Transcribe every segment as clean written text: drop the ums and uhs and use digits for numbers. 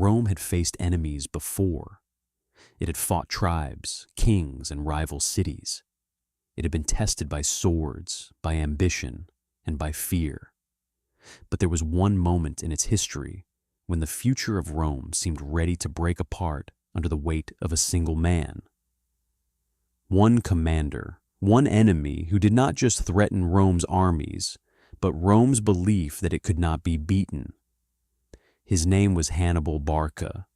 Rome had faced enemies before. It had fought tribes, kings, and rival cities. It had been tested by swords, by ambition, and by fear. But there was one moment in its history when the future of Rome seemed ready to break apart under the weight of a single man. One commander, one enemy who did not just threaten Rome's armies, but Rome's belief that it could not be beaten. His name was Hannibal Barca,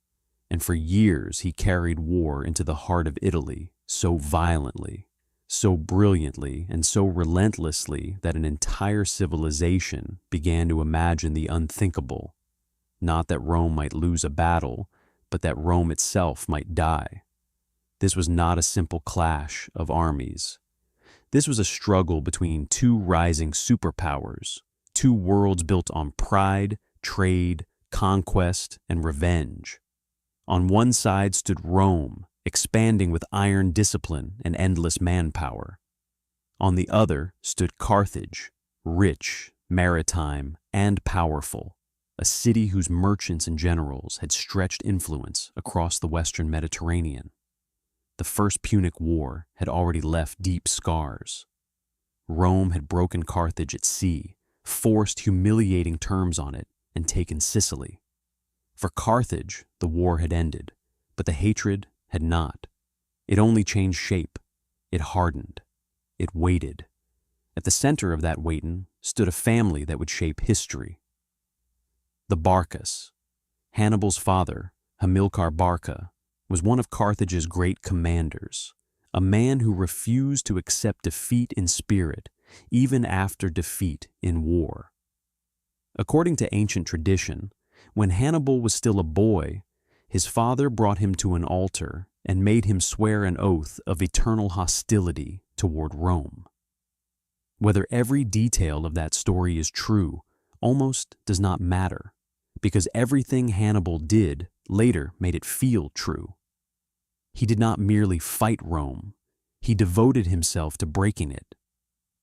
and for years he carried war into the heart of Italy so violently, so brilliantly, and so relentlessly that an entire civilization began to imagine the unthinkable. Not that Rome might lose a battle, but that Rome itself might die. This was not a simple clash of armies. This was a struggle between two rising superpowers, two worlds built on pride, trade, conquest, and revenge. On one side stood Rome, expanding with iron discipline and endless manpower. On the other stood Carthage, rich, maritime, and powerful, a city whose merchants and generals had stretched influence across the Western Mediterranean. The First Punic War had already left deep scars. Rome had broken Carthage at sea, forced humiliating terms on it, and taken Sicily. For Carthage, the war had ended, but the hatred had not. It only changed shape. It hardened. It waited. At the center of that waiting stood a family that would shape history. The Barcas. Hannibal's father, Hamilcar Barca, was one of Carthage's great commanders, a man who refused to accept defeat in spirit, even after defeat in war. According to ancient tradition, when Hannibal was still a boy, his father brought him to an altar and made him swear an oath of eternal hostility toward Rome. Whether every detail of that story is true almost does not matter, because everything Hannibal did later made it feel true. He did not merely fight Rome, he devoted himself to breaking it.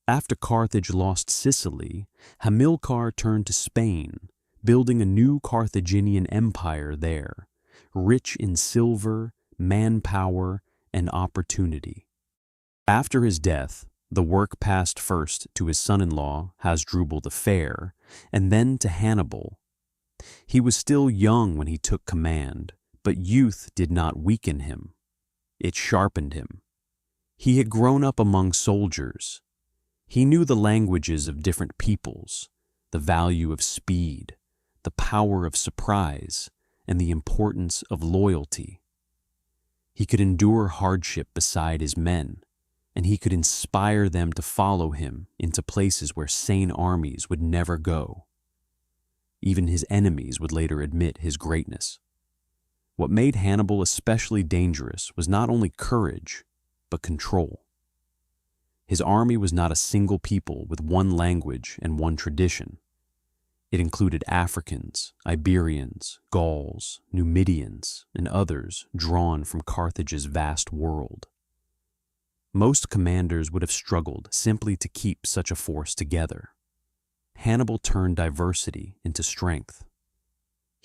After Carthage lost Sicily, Hamilcar turned to Spain, building a new Carthaginian empire there, rich in silver, manpower, and opportunity. After his death, the work passed first to his son-in-law, Hasdrubal the Fair, and then to Hannibal. He was still young when he took command, but youth did not weaken him. It sharpened him. He had grown up among soldiers. He knew the languages of different peoples, the value of speed, the power of surprise, and the importance of loyalty. He could endure hardship beside his men, and he could inspire them to follow him into places where sane armies would never go. Even his enemies would later admit his greatness. What made Hannibal especially dangerous was not only courage, but control. His army was not a single people with one language and one tradition. It included Africans, Iberians, Gauls, Numidians, and others drawn from Carthage's vast world. Most commanders would have struggled simply to keep such a force together. Hannibal turned diversity into strength.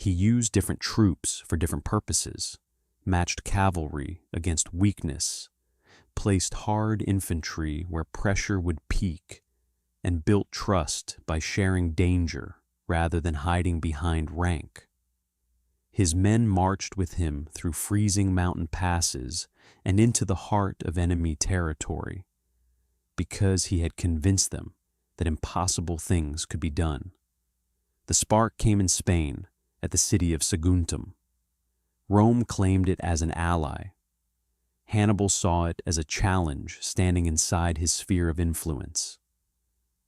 He used different troops for different purposes, matched cavalry against weakness, placed hard infantry where pressure would peak, and built trust by sharing danger rather than hiding behind rank. His men marched with him through freezing mountain passes and into the heart of enemy territory, because he had convinced them that impossible things could be done. The spark came in Spain, at the city of Saguntum. Rome claimed it as an ally. Hannibal saw it as a challenge standing inside his sphere of influence.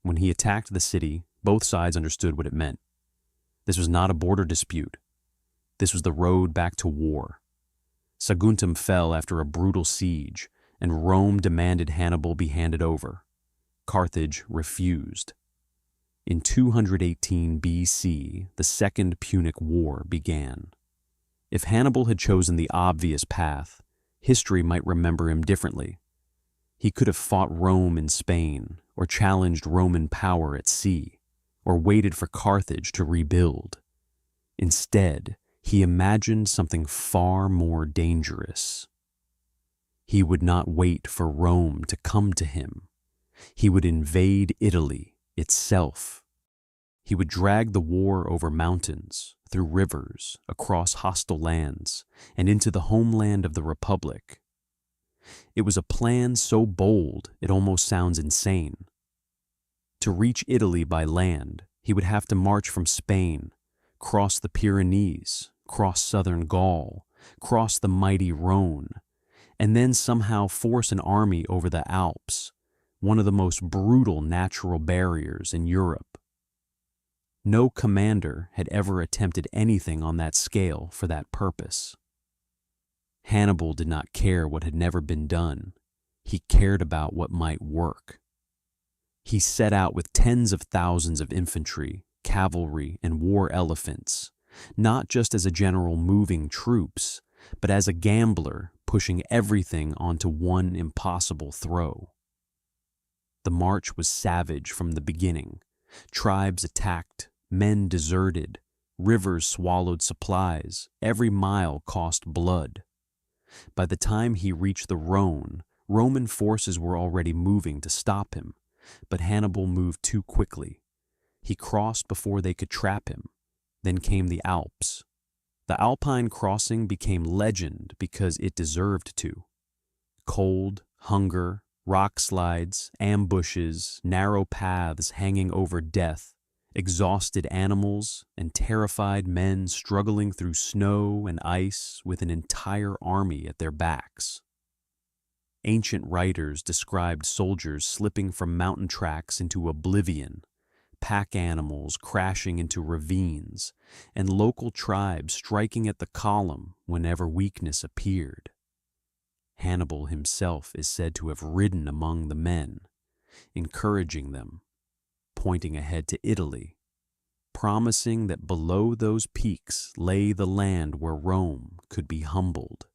When he attacked the city, both sides understood what it meant. This was not a border dispute. This was the road back to war. Saguntum fell after a brutal siege, and Rome demanded Hannibal be handed over. Carthage refused. In 218 BC, the Second Punic War began. If Hannibal had chosen the obvious path, history might remember him differently. He could have fought Rome in Spain, or challenged Roman power at sea, or waited for Carthage to rebuild. Instead, He imagined something far more dangerous. He would not wait for Rome to come to him. He would invade Italy itself. He would drag the war over mountains, through rivers, across hostile lands, and into the homeland of the Republic. It was a plan so bold it almost sounds insane. To reach Italy by land, he would have to march from Spain, cross the Pyrenees, cross southern Gaul, cross the mighty Rhone, and then somehow force an army over the Alps, one of the most brutal natural barriers in Europe. No commander had ever attempted anything on that scale for that purpose. Hannibal did not care what had never been done. He cared about what might work. He set out with tens of thousands of infantry, cavalry, and war elephants, not just as a general moving troops, but as a gambler pushing everything onto one impossible throw. The march was savage from the beginning. Tribes attacked, men deserted, rivers swallowed supplies, every mile cost blood. By the time he reached the Rhone, Roman forces were already moving to stop him, but Hannibal moved too quickly. He crossed before they could trap him. Then came the Alps. The Alpine crossing became legend because it deserved to. Cold, hunger, rock slides, ambushes, narrow paths hanging over death, exhausted animals, and terrified men struggling through snow and ice with an entire army at their backs. Ancient writers described soldiers slipping from mountain tracks into oblivion, pack animals crashing into ravines, and local tribes striking at the column whenever weakness appeared. Hannibal himself is said to have ridden among the men, encouraging them, pointing ahead to Italy, promising that below those peaks lay the land where Rome could be humbled.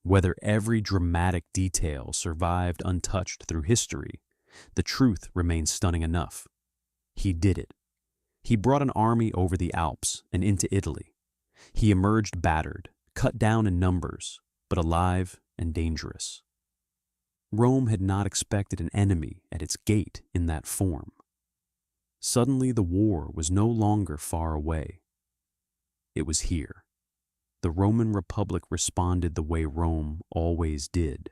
Whether every dramatic detail survived untouched through history, the truth remains stunning enough. He did it. He brought an army over the Alps and into Italy. He emerged battered, cut down in numbers, but alive and dangerous. Rome had not expected an enemy at its gate in that form. Suddenly the war was no longer far away. It was here. The Roman Republic responded the way Rome always did.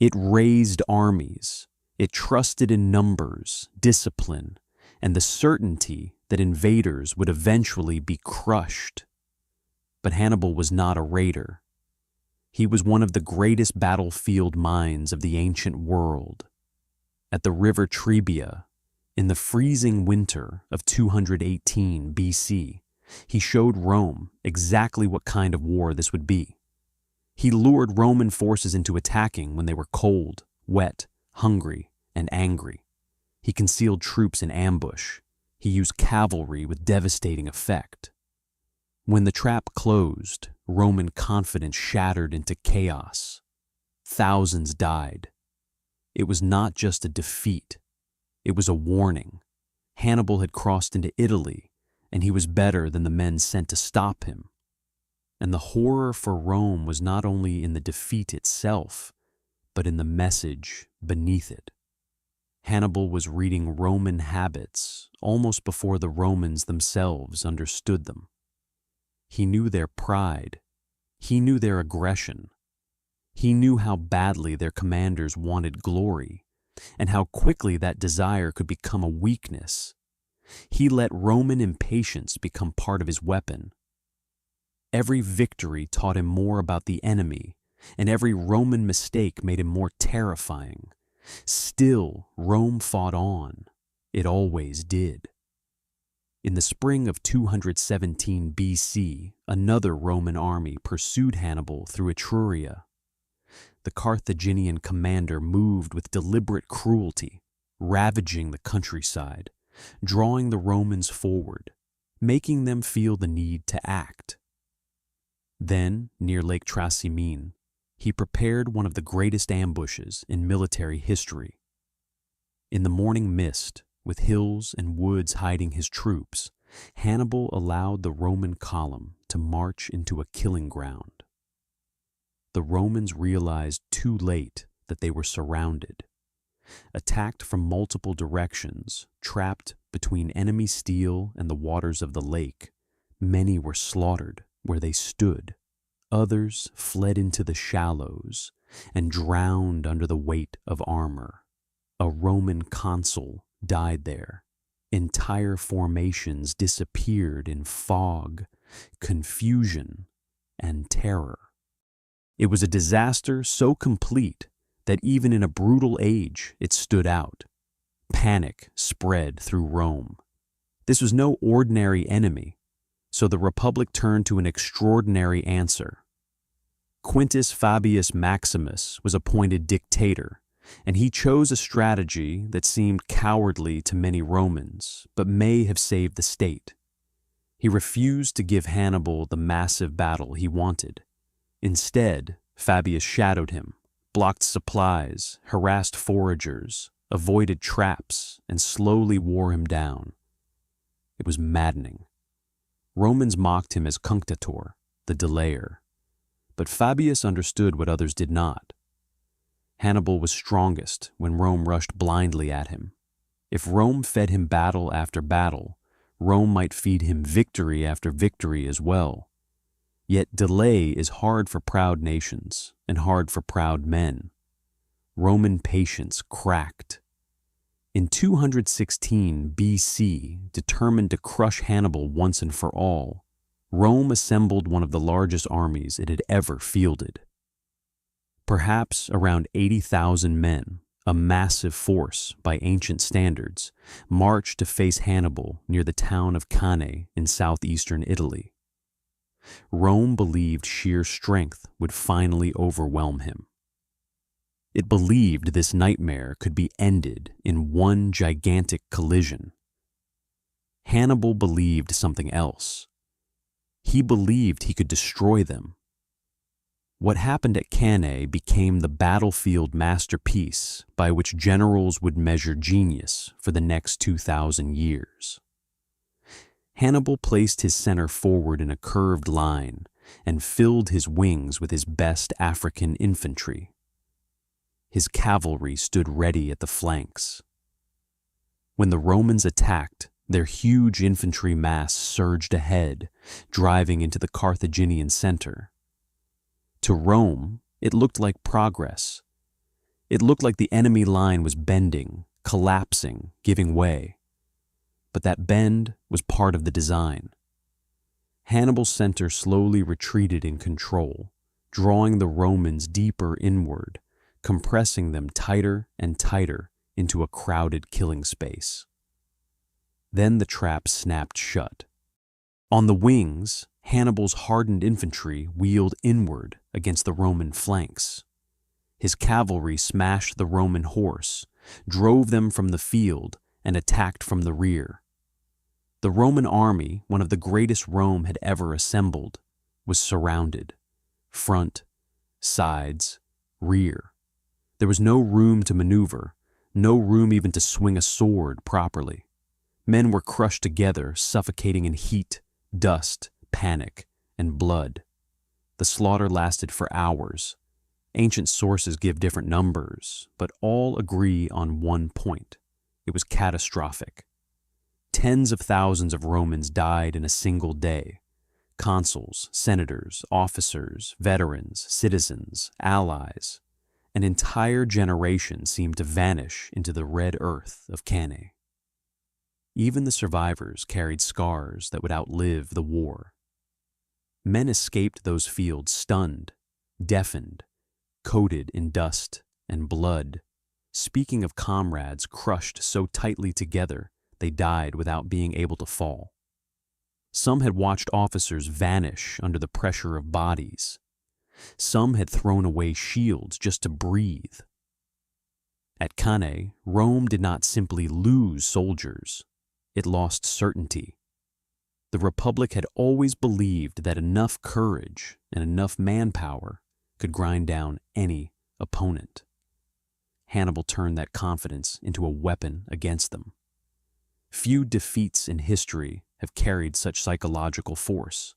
It raised armies. It trusted in numbers, discipline, and the certainty that invaders would eventually be crushed. But Hannibal was not a raider. He was one of the greatest battlefield minds of the ancient world. At the river Trebia, in the freezing winter of 218 BC, he showed Rome exactly what kind of war this would be. He lured Roman forces into attacking when they were cold, wet, hungry, and angry. He concealed troops in ambush. He used cavalry with devastating effect. When the trap closed, Roman confidence shattered into chaos. Thousands died. It was not just a defeat. It was a warning. Hannibal had crossed into Italy, and he was better than the men sent to stop him. And the horror for Rome was not only in the defeat itself, but in the message beneath it. Hannibal was reading Roman habits almost before the Romans themselves understood them. He knew their pride. He knew their aggression. He knew how badly their commanders wanted glory, and how quickly that desire could become a weakness. He let Roman impatience become part of his weapon. Every victory taught him more about the enemy, and every Roman mistake made him more terrifying. Still, Rome fought on. It always did. In the spring of 217 BC, another Roman army pursued Hannibal through Etruria. The Carthaginian commander moved with deliberate cruelty, ravaging the countryside, drawing the Romans forward, making them feel the need to act. Then, near Lake Trasimene, he prepared one of the greatest ambushes in military history. In the morning mist, with hills and woods hiding his troops, Hannibal allowed the Roman column to march into a killing ground. The Romans realized too late that they were surrounded. Attacked from multiple directions, trapped between enemy steel and the waters of the lake, many were slaughtered where they stood. Others fled into the shallows and drowned under the weight of armor. A Roman consul died there. Entire formations disappeared in fog, confusion, and terror. It was a disaster so complete that even in a brutal age it stood out. Panic spread through Rome. This was no ordinary enemy, so the Republic turned to an extraordinary answer. Quintus Fabius Maximus was appointed dictator, and he chose a strategy that seemed cowardly to many Romans, but may have saved the state. He refused to give Hannibal the massive battle he wanted. Instead, Fabius shadowed him, blocked supplies, harassed foragers, avoided traps, and slowly wore him down. It was maddening. Romans mocked him as cunctator, the delayer. But Fabius understood what others did not. Hannibal was strongest when Rome rushed blindly at him. If Rome fed him battle after battle, Rome might feed him victory after victory as well. Yet delay is hard for proud nations and hard for proud men. Roman patience cracked. In 216 BC, determined to crush Hannibal once and for all, Rome assembled one of the largest armies it had ever fielded. Perhaps around 80,000 men, a massive force by ancient standards, marched to face Hannibal near the town of Cannae in southeastern Italy. Rome believed sheer strength would finally overwhelm him. It believed this nightmare could be ended in one gigantic collision. Hannibal believed something else. He believed he could destroy them. What happened at Cannae became the battlefield masterpiece by which generals would measure genius for the next 2,000 years. Hannibal placed his center forward in a curved line and filled his wings with his best African infantry. His cavalry stood ready at the flanks. When the Romans attacked, their huge infantry mass surged ahead, driving into the Carthaginian center. To Rome, it looked like progress. It looked like the enemy line was bending, collapsing, giving way. But that bend was part of the design. Hannibal's center slowly retreated in control, drawing the Romans deeper inward, compressing them tighter and tighter into a crowded killing space. Then the trap snapped shut. On the wings, Hannibal's hardened infantry wheeled inward against the Roman flanks. His cavalry smashed the Roman horse, drove them from the field, and attacked from the rear. The Roman army, one of the greatest Rome had ever assembled, was surrounded. Front, sides, rear. There was no room to maneuver, no room even to swing a sword properly. Men were crushed together, suffocating in heat, dust, panic, and blood. The slaughter lasted for hours. Ancient sources give different numbers, but all agree on one point. It was catastrophic. Tens of thousands of Romans died in a single day. Consuls, senators, officers, veterans, citizens, allies. An entire generation seemed to vanish into the red earth of Cannae. Even the survivors carried scars that would outlive the war. Men escaped those fields stunned, deafened, coated in dust and blood, speaking of comrades crushed so tightly together they died without being able to fall. Some had watched officers vanish under the pressure of bodies. Some had thrown away shields just to breathe. At Cannae, Rome did not simply lose soldiers. It lost certainty. The Republic had always believed that enough courage and enough manpower could grind down any opponent. Hannibal turned that confidence into a weapon against them. Few defeats in history have carried such psychological force.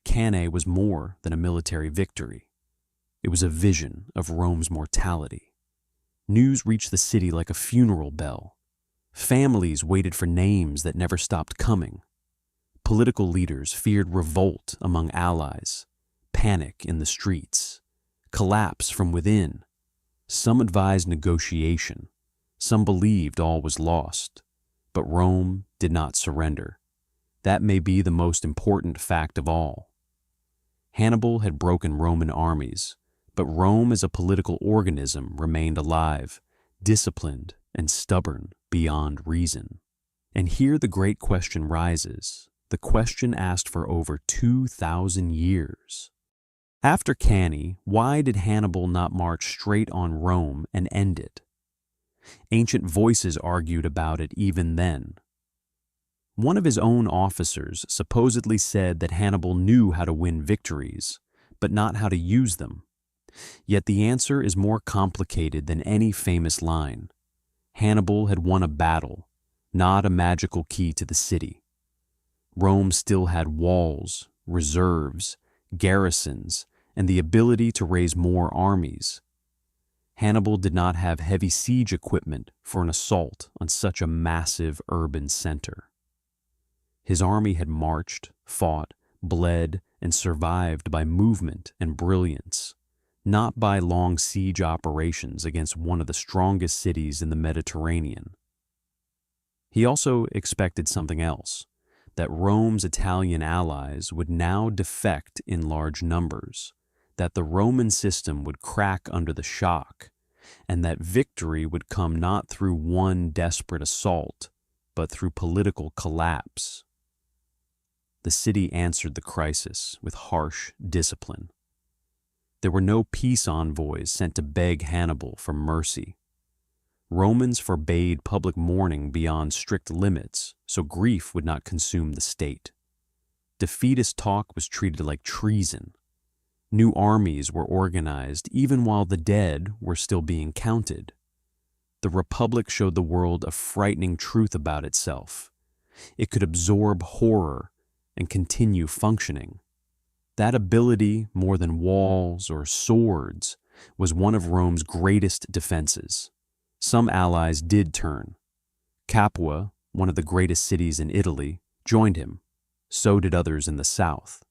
Cannae was more than a military victory. It was a vision of Rome's mortality. News reached the city like a funeral bell. Families waited for names that never stopped coming. Political leaders feared revolt among allies, panic in the streets, collapse from within. Some advised negotiation. Some believed all was lost. But Rome did not surrender. That may be the most important fact of all. Hannibal had broken Roman armies, but Rome as a political organism remained alive, disciplined, and stubborn beyond reason. And here the great question rises, the question asked for over 2,000 years. After Cannae, why did Hannibal not march straight on Rome and end it? Ancient voices argued about it even then. One of his own officers supposedly said that Hannibal knew how to win victories, but not how to use them. Yet the answer is more complicated than any famous line. Hannibal had won a battle, not a magical key to the city. Rome still had walls, reserves, garrisons, and the ability to raise more armies. Hannibal did not have heavy siege equipment for an assault on such a massive urban center. His army had marched, fought, bled, and survived by movement and brilliance, not by long siege operations against one of the strongest cities in the Mediterranean. He also expected something else, that Rome's Italian allies would now defect in large numbers, that the Roman system would crack under the shock, and that victory would come not through one desperate assault, but through political collapse. The city answered the crisis with harsh discipline. There were no peace envoys sent to beg Hannibal for mercy. Romans forbade public mourning beyond strict limits, so grief would not consume the state. Defeatist talk was treated like treason. New armies were organized even while the dead were still being counted. The Republic showed the world a frightening truth about itself. It could absorb horror and continue functioning. That ability, more than walls or swords, was one of Rome's greatest defenses. Some allies did turn. Capua, one of the greatest cities in Italy, joined him. So did others in the south.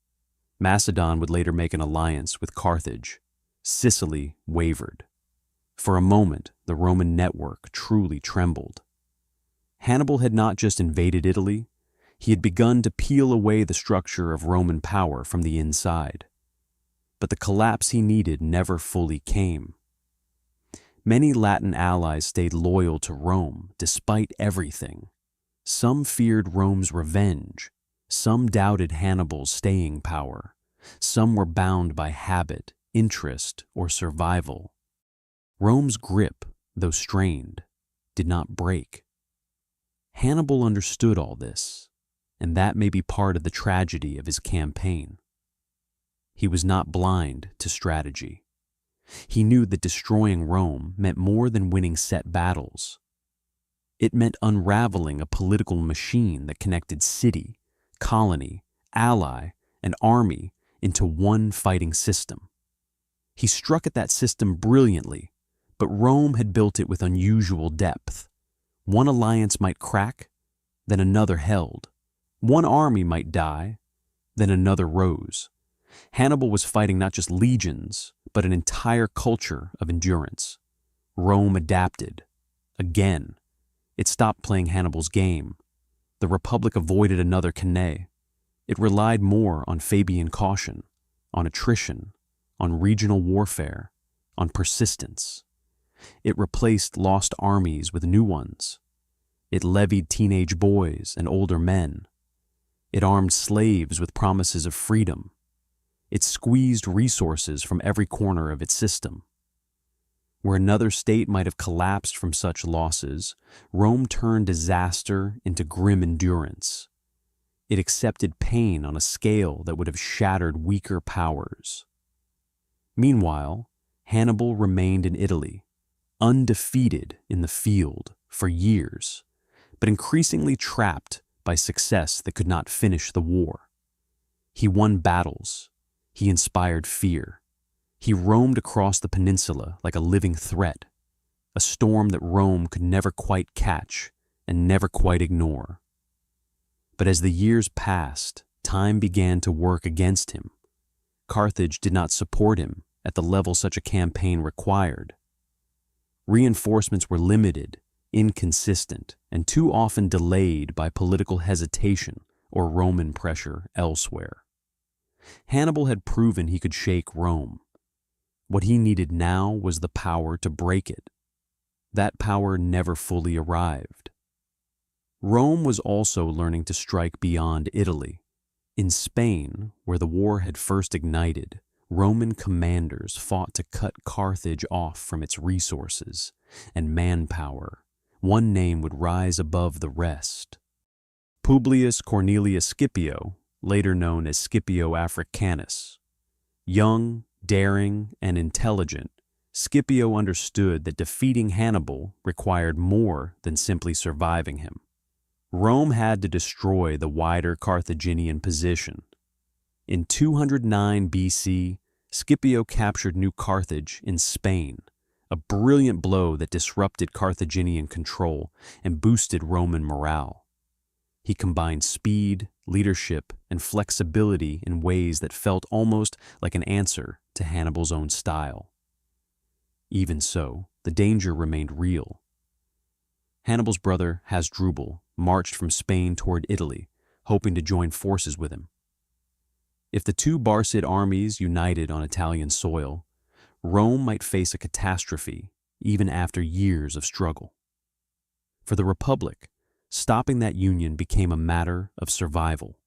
Macedon would later make an alliance with Carthage. Sicily wavered. For a moment, the Roman network truly trembled. Hannibal had not just invaded Italy, he had begun to peel away the structure of Roman power from the inside. But the collapse he needed never fully came. Many Latin allies stayed loyal to Rome despite everything. Some feared Rome's revenge. Some doubted Hannibal's staying power. Some were bound by habit, interest, or survival. Rome's grip, though strained, did not break. Hannibal understood all this, and that may be part of the tragedy of his campaign. He was not blind to strategy. He knew that destroying Rome meant more than winning set battles. It meant unraveling a political machine that connected city, colony, ally, and army into one fighting system. He struck at that system brilliantly, but Rome had built it with unusual depth. One alliance might crack, then another held. One army might die, then another rose. Hannibal was fighting not just legions, but an entire culture of endurance. Rome adapted. Again. It stopped playing Hannibal's game. The Republic avoided another Cannae. It relied more on Fabian caution, on attrition, on regional warfare, on persistence. It replaced lost armies with new ones. It levied teenage boys and older men. It armed slaves with promises of freedom. It squeezed resources from every corner of its system. Where another state might have collapsed from such losses, Rome turned disaster into grim endurance. It accepted pain on a scale that would have shattered weaker powers. Meanwhile, Hannibal remained in Italy, undefeated in the field for years, but increasingly trapped by success that could not finish the war. He won battles. He inspired fear. He roamed across the peninsula like a living threat, a storm that Rome could never quite catch and never quite ignore. But as the years passed, time began to work against him. Carthage did not support him at the level such a campaign required. Reinforcements were limited, inconsistent, and too often delayed by political hesitation or Roman pressure elsewhere. Hannibal had proven he could shake Rome. What he needed now was the power to break it. That power never fully arrived. Rome was also learning to strike beyond Italy. In Spain, where the war had first ignited, Roman commanders fought to cut Carthage off from its resources and manpower. One name would rise above the rest. Publius Cornelius Scipio, later known as Scipio Africanus. Young, daring, and intelligent, Scipio understood that defeating Hannibal required more than simply surviving him. Rome had to destroy the wider Carthaginian position. In 209 BC, Scipio captured New Carthage in Spain, a brilliant blow that disrupted Carthaginian control and boosted Roman morale. He combined speed, leadership, and flexibility in ways that felt almost like an answer to Hannibal's own style. Even so, the danger remained real. Hannibal's brother, Hasdrubal, marched from Spain toward Italy, hoping to join forces with him. If the two Barcid armies united on Italian soil, Rome might face a catastrophe even after years of struggle. For the Republic, stopping that union became a matter of survival.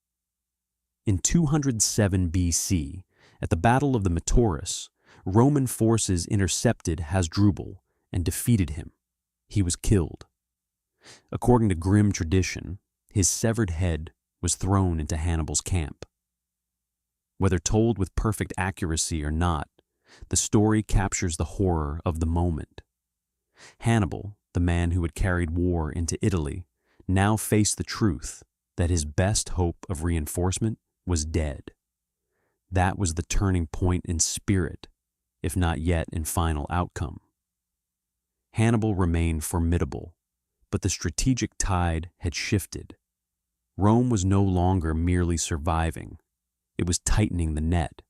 In 207 BC, at the Battle of the Metaurus, Roman forces intercepted Hasdrubal and defeated him. He was killed. According to grim tradition, his severed head was thrown into Hannibal's camp. Whether told with perfect accuracy or not, the story captures the horror of the moment. Hannibal, the man who had carried war into Italy, now faced the truth that his best hope of reinforcement was dead. That was the turning point in spirit, if not yet in final outcome. Hannibal remained formidable, but the strategic tide had shifted. Rome was no longer merely surviving. It was tightening the net.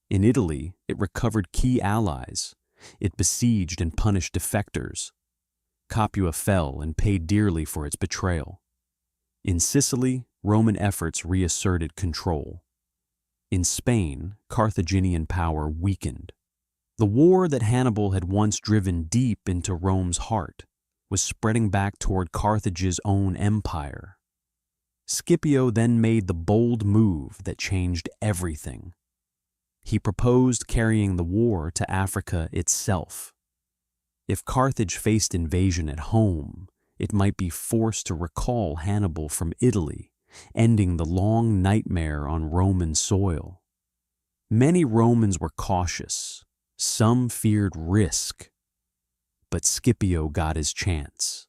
In Italy, it recovered key allies. It besieged and punished defectors. Capua fell and paid dearly for its betrayal. In Sicily, Roman efforts reasserted control. In Spain, Carthaginian power weakened. The war that Hannibal had once driven deep into Rome's heart was spreading back toward Carthage's own empire. Scipio then made the bold move that changed everything. He proposed carrying the war to Africa itself. If Carthage faced invasion at home, it might be forced to recall Hannibal from Italy, ending the long nightmare on Roman soil. Many Romans were cautious. Some feared risk. But Scipio got his chance.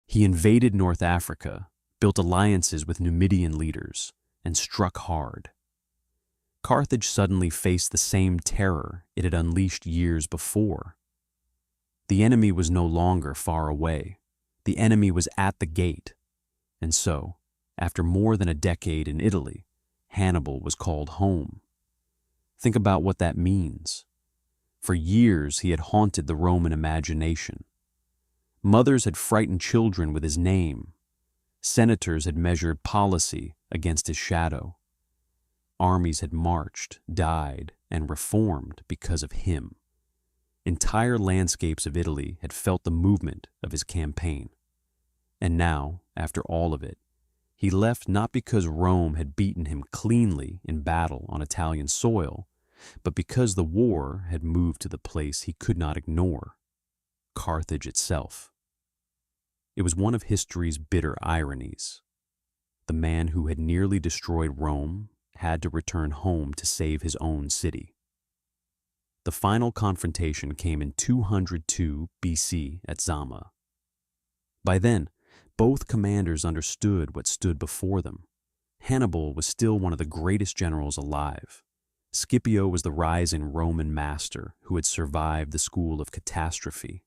He invaded North Africa, built alliances with Numidian leaders, and struck hard. Carthage suddenly faced the same terror it had unleashed years before. The enemy was no longer far away. The enemy was at the gate. And so, after more than a decade in Italy, Hannibal was called home. Think about what that means. For years, he had haunted the Roman imagination. Mothers had frightened children with his name. Senators had measured policy against his shadow. Armies had marched, died, and reformed because of him. Entire landscapes of Italy had felt the movement of his campaign. And now, after all of it, he left not because Rome had beaten him cleanly in battle on Italian soil, but because the war had moved to the place he could not ignore, Carthage itself. It was one of history's bitter ironies. The man who had nearly destroyed Rome had to return home to save his own city. The final confrontation came in 202 BC at Zama. By then, both commanders understood what stood before them. Hannibal was still one of the greatest generals alive. Scipio was the rising Roman master who had survived the school of catastrophe.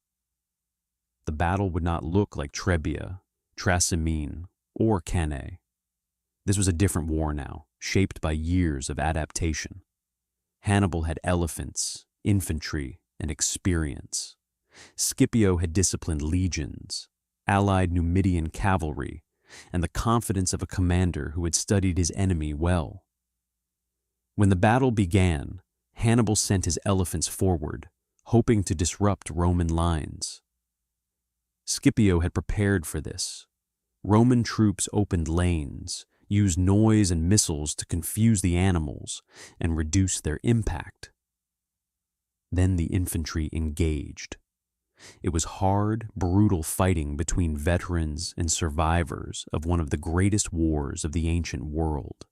The battle would not look like Trebia, Trasimene, or Cannae. This was a different war now, shaped by years of adaptation. Hannibal had elephants, infantry, and experience. Scipio had disciplined legions, allied Numidian cavalry, and the confidence of a commander who had studied his enemy well. When the battle began, Hannibal sent his elephants forward, hoping to disrupt Roman lines. Scipio had prepared for this. Roman troops opened lanes, used noise and missiles to confuse the animals and reduce their impact. Then the infantry engaged. It was hard, brutal fighting between veterans and survivors of one of the greatest wars of the ancient world.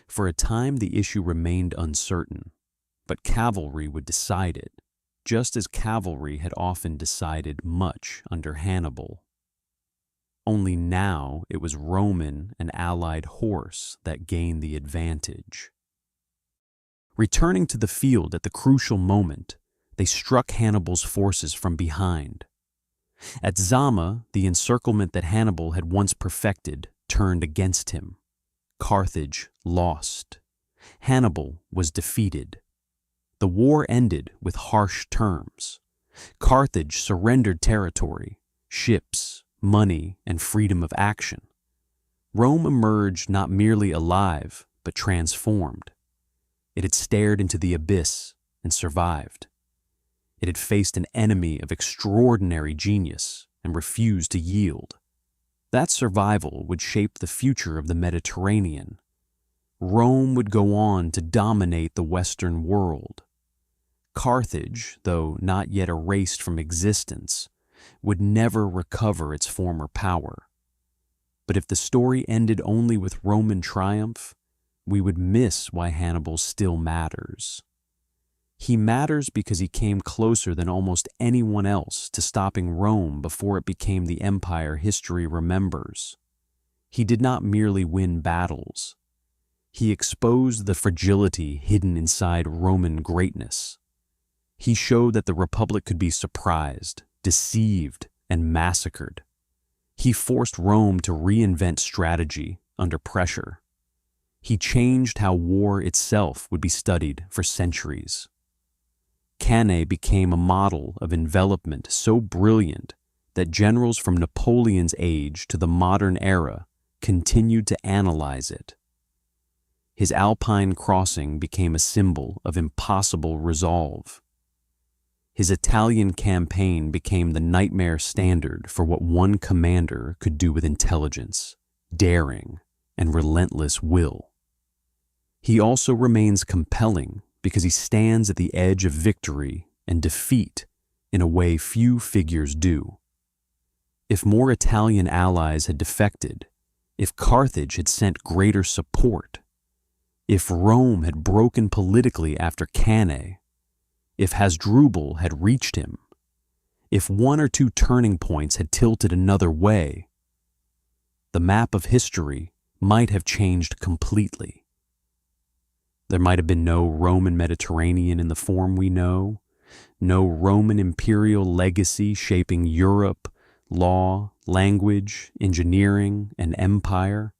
For a time, the issue remained uncertain, but cavalry would decide it, just as cavalry had often decided much under Hannibal. Only now it was Roman and allied horse that gained the advantage. Returning to the field at the crucial moment, they struck Hannibal's forces from behind. At Zama, the encirclement that Hannibal had once perfected turned against him. Carthage lost. Hannibal was defeated. The war ended with harsh terms. Carthage surrendered territory, ships, money, and freedom of action. Rome emerged not merely alive, but transformed. It had stared into the abyss and survived. It had faced an enemy of extraordinary genius and refused to yield. That survival would shape the future of the Mediterranean. Rome would go on to dominate the Western world. Carthage, though not yet erased from existence, would never recover its former power. But if the story ended only with Roman triumph, we would miss why Hannibal still matters. He matters because he came closer than almost anyone else to stopping Rome before it became the empire history remembers. He did not merely win battles. He exposed the fragility hidden inside Roman greatness. He showed that the Republic could be surprised, deceived, and massacred. He forced Rome to reinvent strategy under pressure. He changed how war itself would be studied for centuries. Cannae became a model of envelopment so brilliant that generals from Napoleon's age to the modern era continued to analyze it. His Alpine crossing became a symbol of impossible resolve. His Italian campaign became the nightmare standard for what one commander could do with intelligence, daring, and relentless will. He also remains compelling because he stands at the edge of victory and defeat in a way few figures do. If more Italian allies had defected, if Carthage had sent greater support, if Rome had broken politically after Cannae, if Hasdrubal had reached him, if one or two turning points had tilted another way, the map of history might have changed completely. There might have been no Roman Mediterranean in the form we know, no Roman imperial legacy shaping Europe, law, language, engineering, and empire.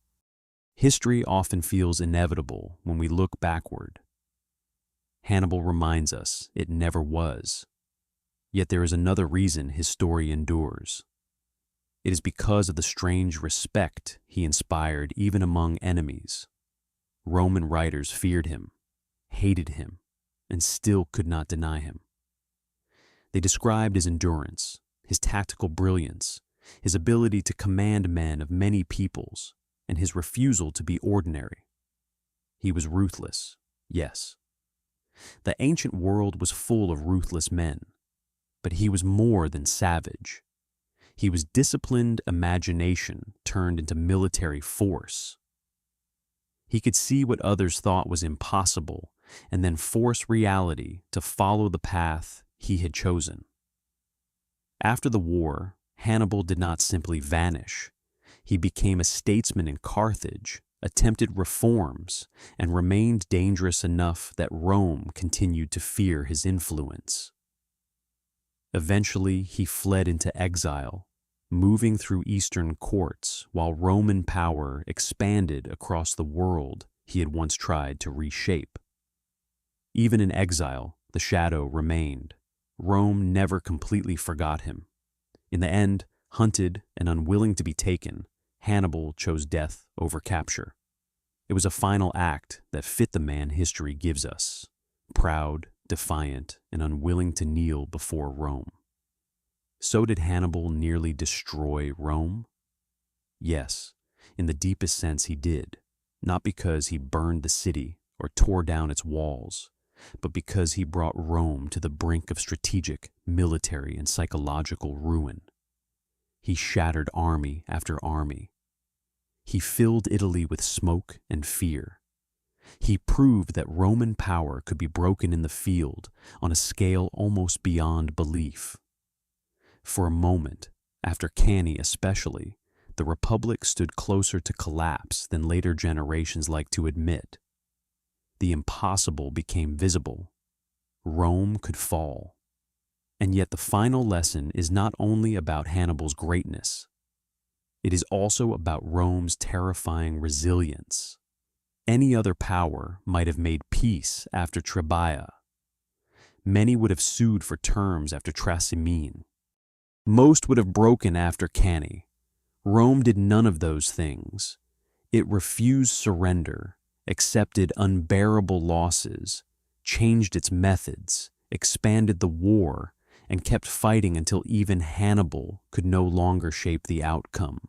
History often feels inevitable when we look backward. Hannibal reminds us it never was. Yet there is another reason his story endures. It is because of the strange respect he inspired even among enemies. Roman writers feared him, hated him, and still could not deny him. They described his endurance, his tactical brilliance, his ability to command men of many peoples, and his refusal to be ordinary. He was ruthless, yes. The ancient world was full of ruthless men, but he was more than savage. He was disciplined imagination turned into military force. He could see what others thought was impossible and then force reality to follow the path he had chosen. After the war, Hannibal did not simply vanish. He became a statesman in Carthage attempted reforms, and remained dangerous enough that Rome continued to fear his influence. Eventually, he fled into exile, moving through Eastern courts while Roman power expanded across the world he had once tried to reshape. Even in exile, the shadow remained. Rome never completely forgot him. In the end, hunted and unwilling to be taken, Hannibal chose death over capture. It was a final act that fit the man history gives us: proud, defiant, and unwilling to kneel before Rome. So did Hannibal nearly destroy Rome? Yes, in the deepest sense he did, not because he burned the city or tore down its walls, but because he brought Rome to the brink of strategic, military, and psychological ruin. He shattered army after army. He filled Italy with smoke and fear. He proved that Roman power could be broken in the field on a scale almost beyond belief. For a moment, after Cannae especially, the Republic stood closer to collapse than later generations like to admit. The impossible became visible. Rome could fall. And yet the final lesson is not only about Hannibal's greatness. It is also about Rome's terrifying resilience. Any other power might have made peace after Trebaia. Many would have sued for terms after Trasimene. Most would have broken after Cannae. Rome did none of those things. It refused surrender, accepted unbearable losses, changed its methods, expanded the war, and kept fighting until even Hannibal could no longer shape the outcome.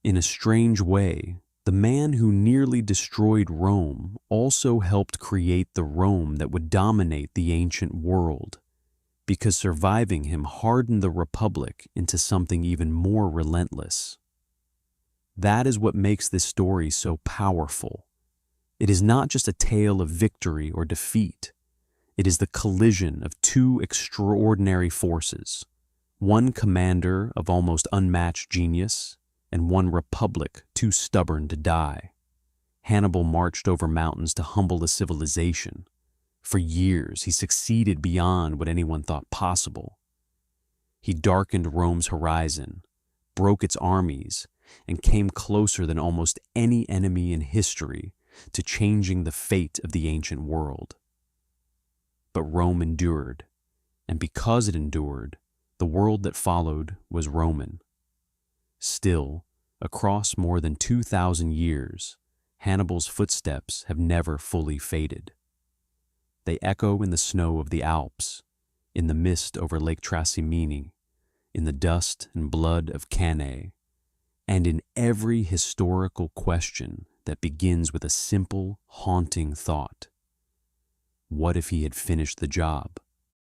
In a strange way, the man who nearly destroyed Rome also helped create the Rome that would dominate the ancient world, because surviving him hardened the Republic into something even more relentless. That is what makes this story so powerful. It is not just a tale of victory or defeat. It is the collision of two extraordinary forces, one commander of almost unmatched genius, and one republic too stubborn to die. Hannibal marched over mountains to humble a civilization. For years, he succeeded beyond what anyone thought possible. He darkened Rome's horizon, broke its armies, and came closer than almost any enemy in history to changing the fate of the ancient world. But Rome endured, and because it endured, the world that followed was Roman. Still, across more than 2,000 years, Hannibal's footsteps have never fully faded. They echo in the snow of the Alps, in the mist over Lake Trasimene, in the dust and blood of Cannae, and in every historical question that begins with a simple, haunting thought. What if he had finished the job?